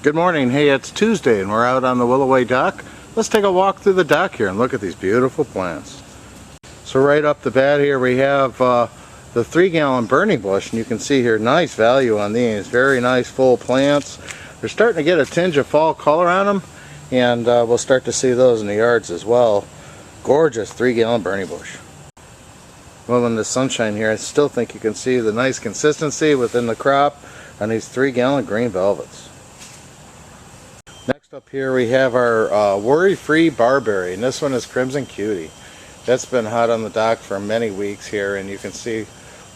Good morning. Hey, it's Tuesday and we're out on the Willoway dock. Let's take a walk through the dock here and look at these beautiful plants. So right up the bat here we have the 3-gallon burning bush, and you can see here nice value on these. Very nice full plants. They're starting to get a tinge of fall color on them, and we'll start to see those in the yards as well. Gorgeous 3-gallon burning bush. Well, in the sunshine here, I still think you can see the nice consistency within the crop on these 3-gallon green velvets. Next up here we have our worry-free barberry, and this one is Crimson Cutie. That's been hot on the dock for many weeks here, and you can see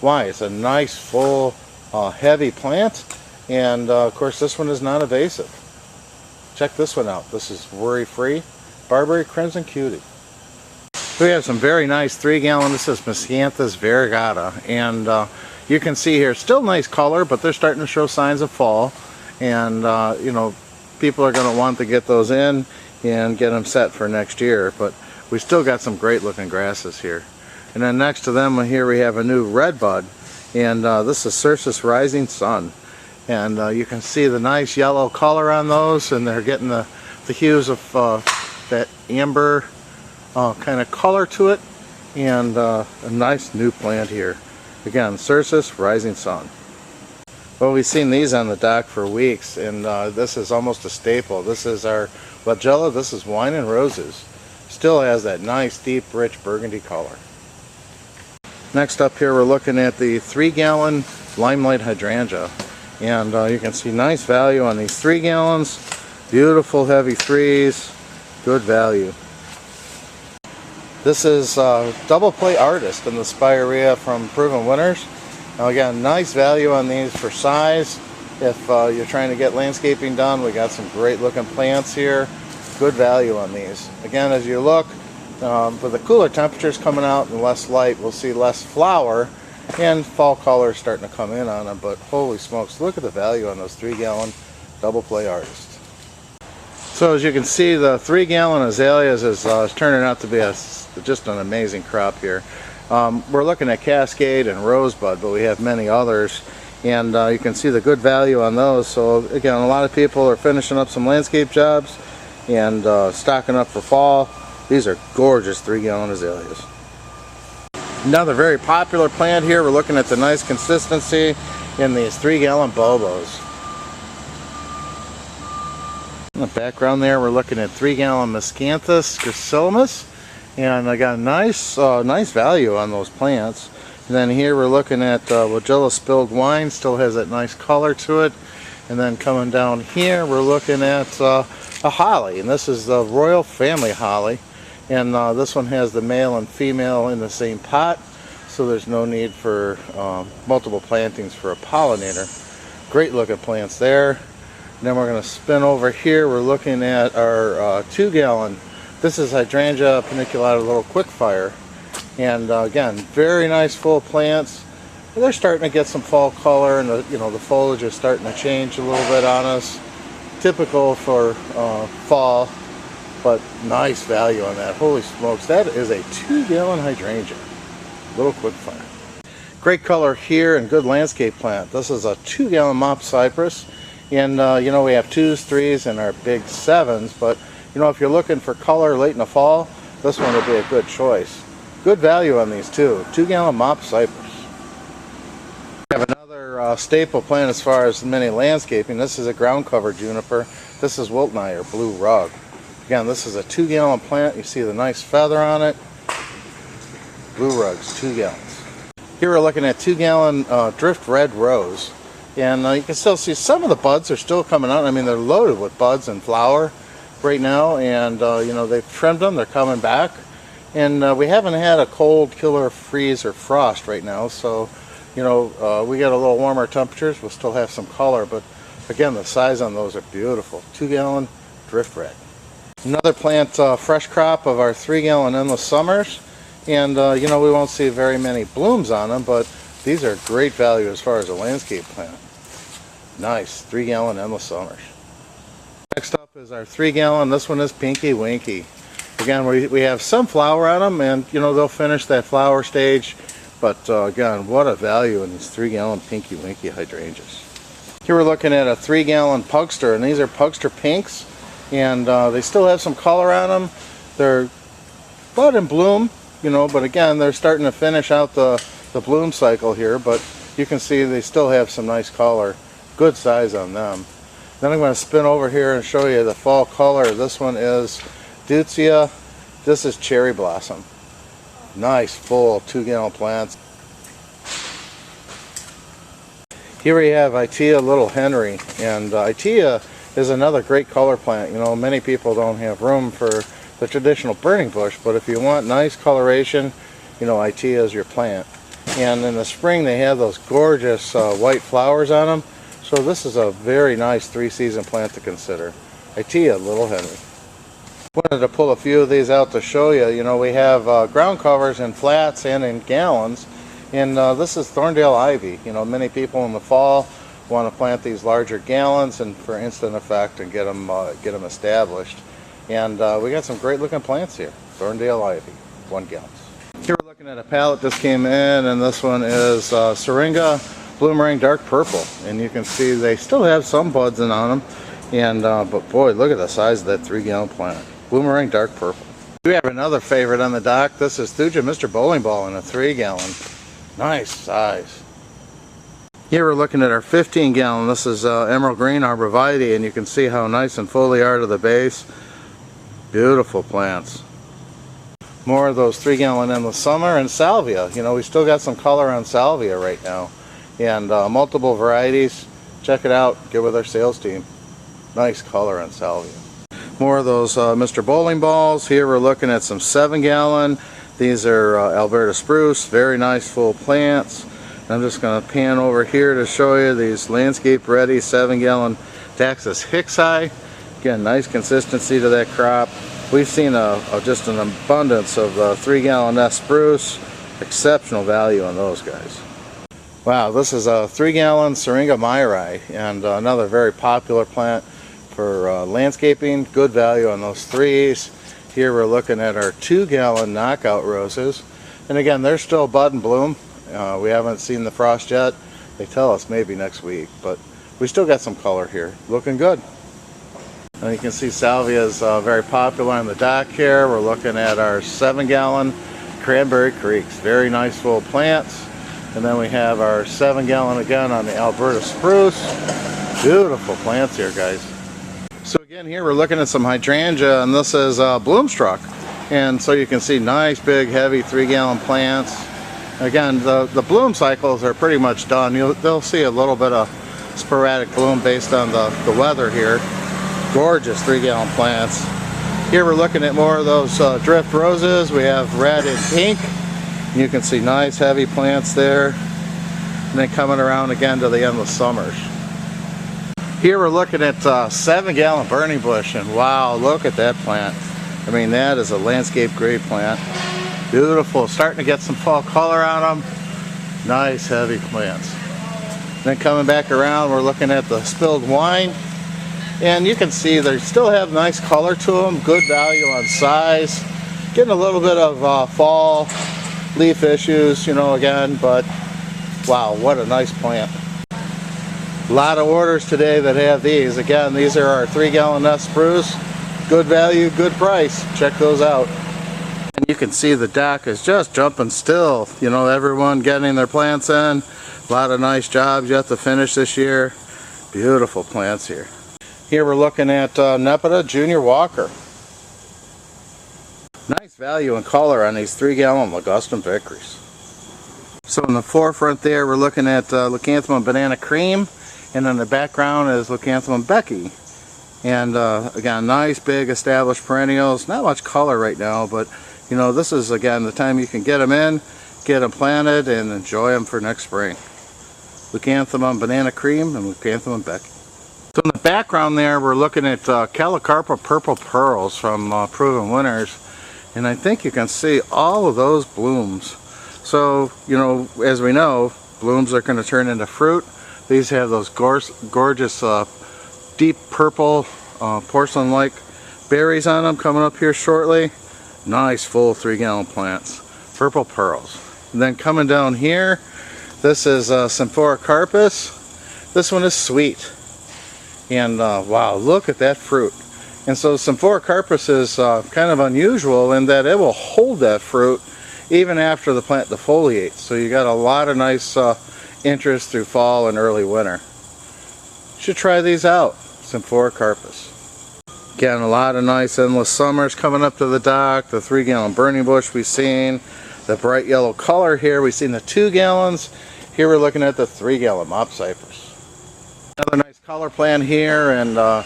why. It's a nice, full, heavy plant, and of course this one is non-invasive. Check this one out. This is worry-free barberry Crimson Cutie. We have some very nice 3-gallon. This is Miscanthus variegata, and you can see here still nice color, but they're starting to show signs of fall, and you know, people are going to want to get those in and get them set for next year. But we still got some great looking grasses here. And then next to them here we have a new red bud, and this is Cerseus Rising Sun, and you can see the nice yellow color on those, and they're getting the hues of that amber kind of color to it, and a nice new plant here. Again, Cerseus Rising Sun. Well, we've seen these on the dock for weeks, and this is almost a staple. This is our Flagella. This is Wine and Roses. Still has that nice, deep, rich burgundy color. Next up here, we're looking at the 3-gallon Limelight Hydrangea, and you can see nice value on these 3 gallons. Beautiful, heavy 3s. Good value. This is Double Play Artist in the Spirea from Proven Winners. Now again, nice value on these for size. If you're trying to get landscaping done, we got some great looking plants here. Good value on these. Again, as you look, with the cooler temperatures coming out and less light, we'll see less flower and fall color starting to come in on them. But holy smokes, look at the value on those 3-gallon Double Play Artists. So as you can see, the 3-gallon azaleas is turning out to be just an amazing crop here. We're looking at Cascade and Rosebud, but we have many others, and you can see the good value on those. So again, a lot of people are finishing up some landscape jobs and stocking up for fall. These are gorgeous 3-gallon azaleas. Another very popular plant here, we're looking at the nice consistency in these 3-gallon Bobos. In the background there, we're looking at 3-gallon Miscanthus gracilis, and I got a nice value on those plants. And then here we're looking at Flagella Spilled Wine, still has that nice color to it. And then coming down here, we're looking at a holly, and this is the Royal Family Holly. And this one has the male and female in the same pot, so there's no need for multiple plantings for a pollinator. Great looking plants there. And then we're going to spin over here. We're looking at our 2-gallon. This is Hydrangea paniculata Little Quickfire, and again, very nice full plants. They're starting to get some fall color, and the foliage is starting to change a little bit on us. Typical for fall, but nice value on that. Holy smokes, that is a 2-gallon hydrangea, Little Quickfire. Great color here and good landscape plant. This is a 2-gallon Mop Cypress, and we have 2s, 3s, and our big 7s, but if you're looking for color late in the fall, this one would be a good choice. Good value on these too. 2-gallon Mop Cypress. We have another staple plant as far as mini landscaping. This is a ground cover juniper. This is Wiltneye or Blue Rug. Again, this is a 2-gallon plant. You see the nice feather on it. Blue Rugs, 2 gallons. Here we're looking at 2-gallon Drift Red Rose. And you can still see some of the buds are still coming out. I mean, they're loaded with buds and flower right now, and they've trimmed them. They're coming back, and we haven't had a cold killer freeze or frost right now, so we get a little warmer temperatures, we'll still have some color. But again, the size on those are beautiful. 2-gallon Drift Red. Another plant, fresh crop of our 3-gallon Endless Summers, and we won't see very many blooms on them, but these are great value as far as a landscape plant. Nice 3-gallon Endless Summers. Next up is our 3-gallon. This one is Pinky Winky. Again, we have some flower on them, and they'll finish that flower stage. But again, what a value in these 3-gallon Pinky Winky hydrangeas. Here we're looking at a 3-gallon Pugster, and these are Pugster Pinks, and they still have some color on them. They're bud and bloom, you know, but again, they're starting to finish out the bloom cycle here, but you can see they still have some nice color. Good size on them. Then I'm going to spin over here and show you the fall color. This one is Deutzia. This is Cherry Blossom. Nice full 2-gallon plants. Here we have Itea Little Henry, and Itea is another great color plant. You know, many people don't have room for the traditional burning bush, but if you want nice coloration, you know, Itea is your plant. And in the spring they have those gorgeous white flowers on them. So this is a very nice 3-season plant to consider. Itea Little Henry. Wanted to pull a few of these out to show you. You know, we have ground covers in flats and in gallons. And this is Thorndale Ivy. You know, many people in the fall want to plant these larger gallons and for instant effect and get them established. And we got some great looking plants here. Thorndale Ivy, 1 gallon. Here we're looking at a pallet just came in, and this one is Syringa Bloomerang Dark Purple, and you can see they still have some buds in on them, and but boy, look at the size of that 3-gallon plant. Bloomerang Dark Purple. We have another favorite on the dock. This is Thuja Mr. Bowling Ball in a 3-gallon. Nice size. Here we're looking at our 15-gallon. This is Emerald Green Arborvitae, and you can see how nice and full they are to the base. Beautiful plants. More of those 3-gallon in the summer, and salvia. You know, we still got some color on salvia right now. And multiple varieties. Check it out. Get with our sales team. Nice color on salvia. More of those Mr. Bowling Balls. Here we're looking at some 7-gallon. These are Alberta Spruce. Very nice full plants. And I'm just going to pan over here to show you these landscape ready 7-gallon Taxus Hicksii. Again, nice consistency to that crop. We've seen just an abundance of 3-gallon S Spruce. Exceptional value on those guys. Wow, this is a 3-gallon Syringa myri, and another very popular plant for landscaping. Good value on those 3s. Here we're looking at our 2-gallon knockout roses, and again, they're still bud and bloom. We haven't seen the frost yet. They tell us maybe next week, but we still got some color here. Looking good. And you can see salvia is very popular on the dock here. We're looking at our 7-gallon Cranberry Creeks. Very nice full plants. And then we have our 7-gallon again on the Alberta Spruce. Beautiful plants here, guys. So again, here we're looking at some hydrangea, and this is Bloomstruck. And so you can see nice, big, heavy 3-gallon plants. Again, the bloom cycles are pretty much done. They'll see a little bit of sporadic bloom based on the weather here. Gorgeous 3-gallon plants. Here we're looking at more of those drift roses. We have red and pink. You can see nice heavy plants there, and then coming around again to the endless summers. Here we're looking at 7-gallon burning bush, and wow, look at that plant. I mean, that is a landscape grade plant. Beautiful, starting to get some fall color on them. Nice heavy plants. Then coming back around, we're looking at the spilled wine, and you can see they still have nice color to them. Good value on size. Getting a little bit of fall leaf issues, you know, again, but wow, what a nice plant. A lot of orders today that have these. Again, these are our 3-gallon S Spruce. Good value, good price. Check those out. And you can see the dock is just jumping still. You know, everyone getting their plants in. A lot of nice jobs yet to finish this year. Beautiful plants here. Here we're looking at Nepeta Junior Walker. Nice value and color on these 3-gallon Ligustum Vickeries. So in the forefront there, we're looking at Leucanthemum Banana Cream, and in the background is Leucanthemum Becky. And again, nice big established perennials. Not much color right now, but you know, this is again the time you can get them in, get them planted, and enjoy them for next spring. Leucanthemum Banana Cream and Leucanthemum Becky. So in the background there, we're looking at Calicarpa Purple Pearls from Proven Winners. And I think you can see all of those blooms. So, you know, as we know, blooms are going to turn into fruit. These have those gorgeous deep purple porcelain-like berries on them coming up here shortly. Nice full 3-gallon plants. Purple pearls. And then coming down here, this is Symphorocarpus. This one is sweet. And wow, look at that fruit. And so Symphorocarpus is kind of unusual in that it will hold that fruit even after the plant defoliates. So you got a lot of nice interest through fall and early winter. You should try these out, Symphorocarpus. Again, a lot of nice endless summers coming up to the dock. The 3-gallon burning bush we've seen. The bright yellow color here. We've seen the 2 gallons. Here we're looking at the 3-gallon Mop Cypress. Another nice color plant here, and a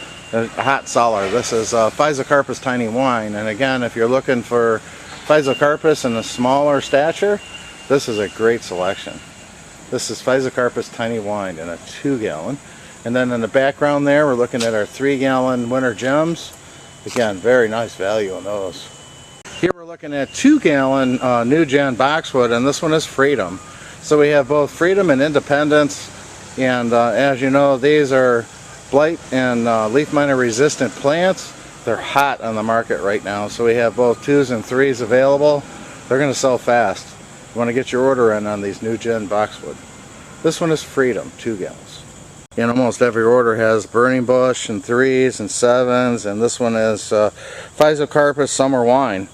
hot solar. This is Physocarpus Tiny Wine. And again, if you're looking for Physocarpus in a smaller stature, this is a great selection. This is Physocarpus Tiny Wine in a 2-gallon. And then in the background there, we're looking at our 3-gallon Winter Gems. Again, very nice value on those. Here we're looking at 2-gallon New Gen Boxwood, and this one is Freedom. So we have both Freedom and Independence, and as you know, these are blight and leaf miner resistant plants. They're hot on the market right now, so we have both 2s and 3s available. They're going to sell fast. You want to get your order in on these New Gen Boxwood. This one is Freedom, 2 gallons. And almost every order has burning bush and 3s and 7s, and this one is Physocarpus Summer Wine.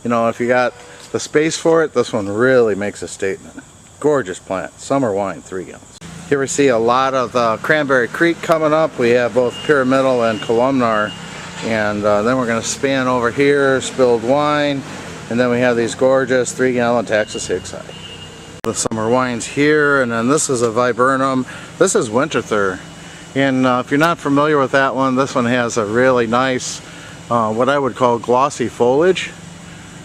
You know, if you got the space for it, this one really makes a statement. Gorgeous plant, Summer Wine, 3 gallons. Here we see a lot of Cranberry Creek coming up. We have both pyramidal and columnar, and then we're going to span over here, Spilled Wine, and then we have these gorgeous 3-gallon Texas Hicksite. The summer wines here, and then this is a viburnum. This is Winterthur, and if you're not familiar with that one, this one has a really nice what I would call glossy foliage.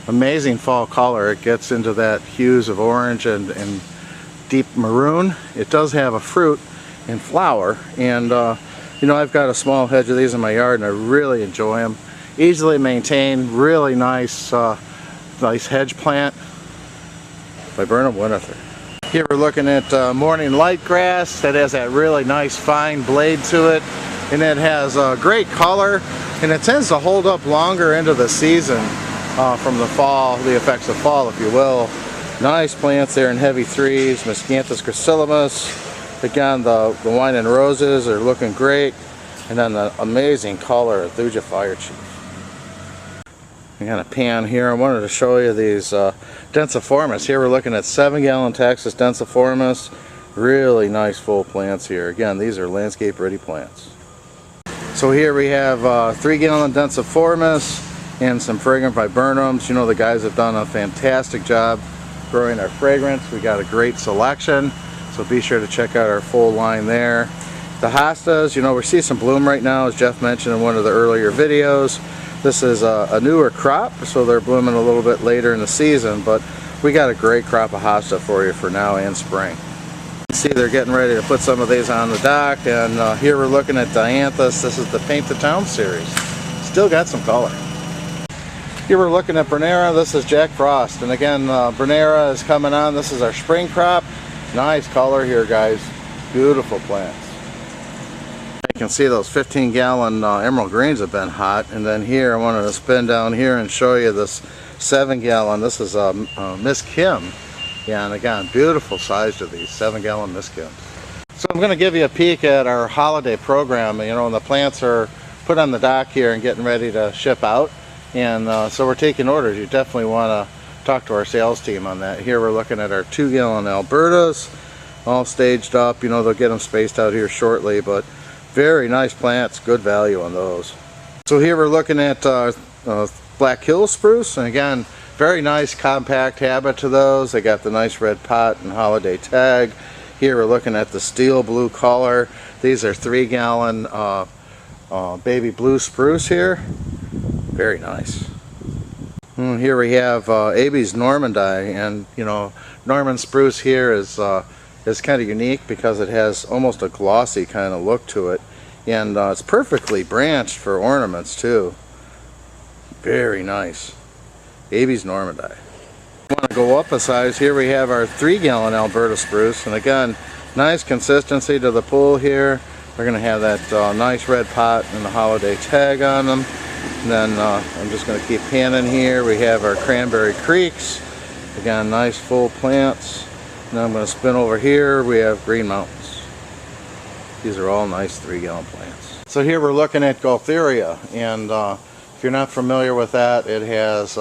Amazing fall color. It gets into that hues of orange and deep maroon. It does have a fruit and flower, and you know, I've got a small hedge of these in my yard and I really enjoy them. Easily maintained, really nice nice hedge plant. Viburnum Winterthur. Here we're looking at morning light grass that has that really nice fine blade to it, and it has a great color, and it tends to hold up longer into the season from the fall, the effects of fall, if you will. Nice plants there in heavy 3s, Miscanthus gracilis. Again, the wine and roses are looking great, and then the amazing color of Thuja Fire Chief. I got a pan here. I wanted to show you these densiformis. Here we're looking at 7-gallon Texas densiformis. Really nice full plants here. Again, these are landscape ready plants. So here we have 3-gallon densiformis and some fragrant viburnums. You know, the guys have done a fantastic job growing our fragrance. We got a great selection, so be sure to check out our full line there. The hostas, you know, we see some bloom right now, as Jeff mentioned in one of the earlier videos. This is a newer crop, so they're blooming a little bit later in the season, but we got a great crop of hosta for you for now and spring. You see they're getting ready to put some of these on the dock, and here we're looking at dianthus. This is the Paint the Town series. Still got some color. Here we're looking at Bernera. This is Jack Frost, and again, Bernera is coming on. This is our spring crop. Nice color here, guys. Beautiful plants. You can see those 15-gallon emerald greens have been hot, and then here I wanted to spin down here and show you this 7-gallon. This is Miss Kim, yeah, and again, beautiful size of these 7-gallon Miss Kims. So I'm going to give you a peek at our holiday program. You know, and the plants are put on the dock here and getting ready to ship out, and so we're taking orders. You definitely want to talk to our sales team on that. Here we're looking at our 2-gallon Albertas, all staged up. You know, they'll get them spaced out here shortly, but very nice plants, good value on those. So here we're looking at Black Hill Spruce, and again, very nice compact habit to those. They got the nice red pot and holiday tag. Here we're looking at the steel blue color. These are 3-gallon baby blue spruce here. Very nice. And here we have Abies Normandi, and you know, Norman spruce here is kind of unique because it has almost a glossy kind of look to it, and it's perfectly branched for ornaments too. Very nice. Abies Normandi. Want to go up a size, here we have our 3-gallon Alberta Spruce, and again, nice consistency to the pool here. They're going to have that nice red pot and the holiday tag on them. And then I'm just going to keep panning here. We have our Cranberry Creeks. Again, nice full plants. Now I'm going to spin over here. We have Green Mountains. These are all nice 3-gallon plants. So here we're looking at Gaultheria, and if you're not familiar with that, it has,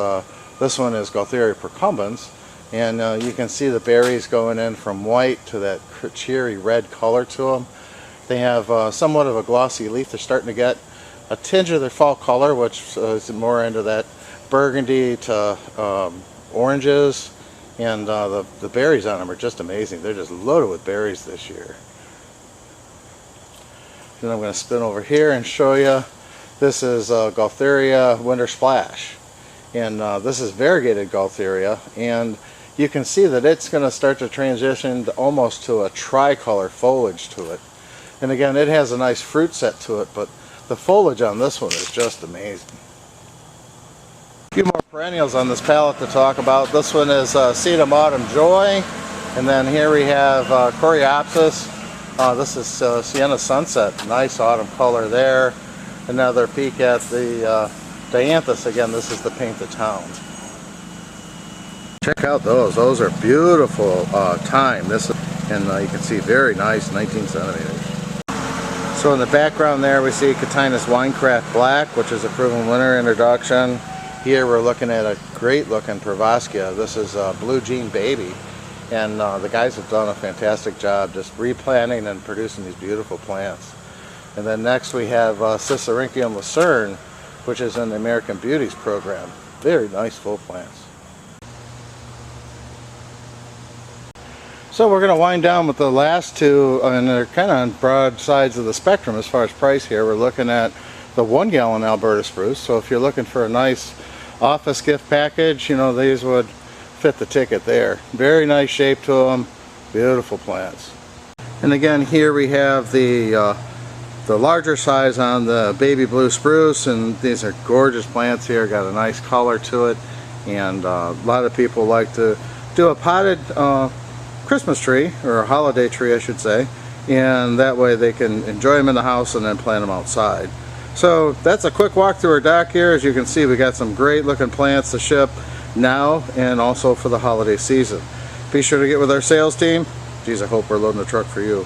this one is Gaultheria procumbens, and you can see the berries going in from white to that cherry red color to them. They have somewhat of a glossy leaf. They're starting to get a tinge of their fall color, which is more into that burgundy to oranges, and the berries on them are just amazing. They're just loaded with berries this year. Then I'm going to spin over here and show you. This is Gaultheria Winter Splash, and this is variegated Gaultheria, and you can see that it's going to start to transition almost to a tricolor foliage to it. And again, it has a nice fruit set to it, but the foliage on this one is just amazing. A few more perennials on this palette to talk about. This one is Sedum Autumn Joy, and then here we have Coreopsis. This is Sienna Sunset, nice autumn color there. Another peek at the Dianthus. Again, this is the Painted Town. Check out those are beautiful thyme. This is, and you can see very nice 19 centimeters. So in the background there we see Catinus Winecraft Black, which is a proven winter introduction. Here we're looking at a great looking Pravaskia. This is Blue Jean Baby, and the guys have done a fantastic job just replanting and producing these beautiful plants. And then next we have Cicericium Lucerne, which is in the American Beauties program. Very nice full plants. So we're going to wind down with the last two, and they're kind of on broad sides of the spectrum as far as price here. We're looking at the 1-gallon Alberta Spruce. So if you're looking for a nice office gift package, you know, these would fit the ticket there. Very nice shape to them, beautiful plants. And again, here we have the larger size on the baby blue spruce, and these are gorgeous plants here. Got a nice color to it, and a lot of people like to do a potted Christmas tree, or a holiday tree I should say, and that way they can enjoy them in the house and then plant them outside. So that's a quick walk through our dock here. As you can see, we got some great looking plants to ship now and also for the holiday season. Be sure to get with our sales team. Geez, I hope we're loading the truck for you.